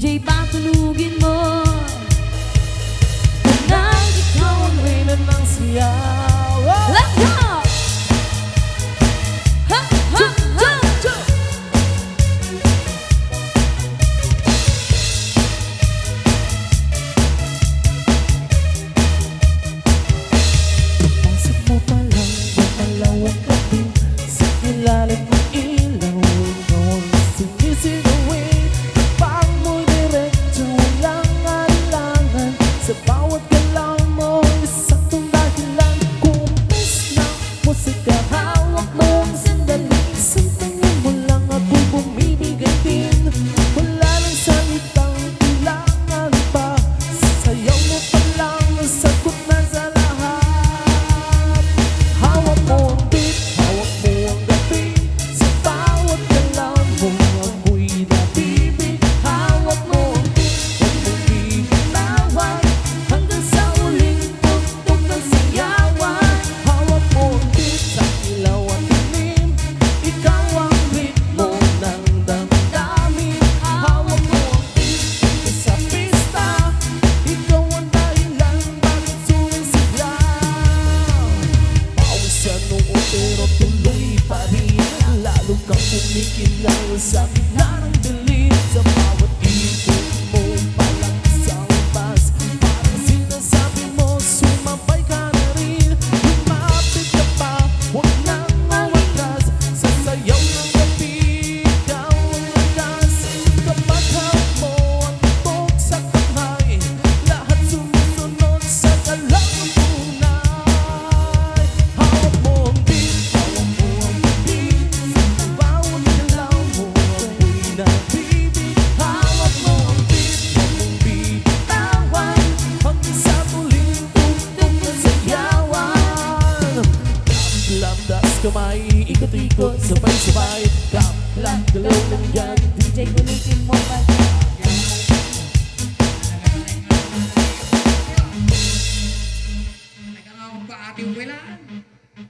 DJ patulugin mo. Nang ikaw ang reyna ng siyaw. Let's go! Ha! Ha! Ha! Pasok mo pa lang, bumalawang gabi. Sa ilalim ng ilaw, ikaw ang sinisinawin. Pang mo'y diretso, walang alangan. Sa bawat galaw mo, isang dahilan. Kumpis na musika, hawak mo ang sandali. Sa tingin mo lang ako'y bumibigay din. Wala nang salitang kailangan pa. Sayaw mo pa lang, ang sagot na sa lahat. Hawak mo ang beat, hawak mo ang gabi. Sa bawat galaw mo, ako'y nabibig. Hawak mo ang beat, huwag mong bibitawan. Hanggang sa uling tugtog ng sayawan. Hawak mo ang beat, sa ilaw at dilim. Ikaw ang ritmo ng damdamin. Hawak mo ang beat, sa pista. Ikaw ang dahilan, bakit sumisigaw? Pawis sa noo pero tuloy pa rin. Lalo kang kumikilaw sa gitna ng dilim. Sa bawat ikot mo, palang isang bas. Parang sinasabi mo, sumabay ka na rin. Lumapit ka pa, huwag nang mawakas. Sa sayaw ng gabi, ikaw ang lakas. Kapag hawak mo ang tugtog sa kamay, lahat sumusunod sa galaw ng tunay. Hawak mo ang beat, hawak mo ang gabi. Sa bawat galaw mo, ako'y nabibig. Hawak mo ang beat, huwag mong bibitawan. Hanggang sa tuling tugtog ng sayawan. Lamdas kamay, ikot-ikot, sabay-sabay. Kaplang galaw ng yan, DJ ulitin mo ba? Nagkakaroon pa ating wilaan.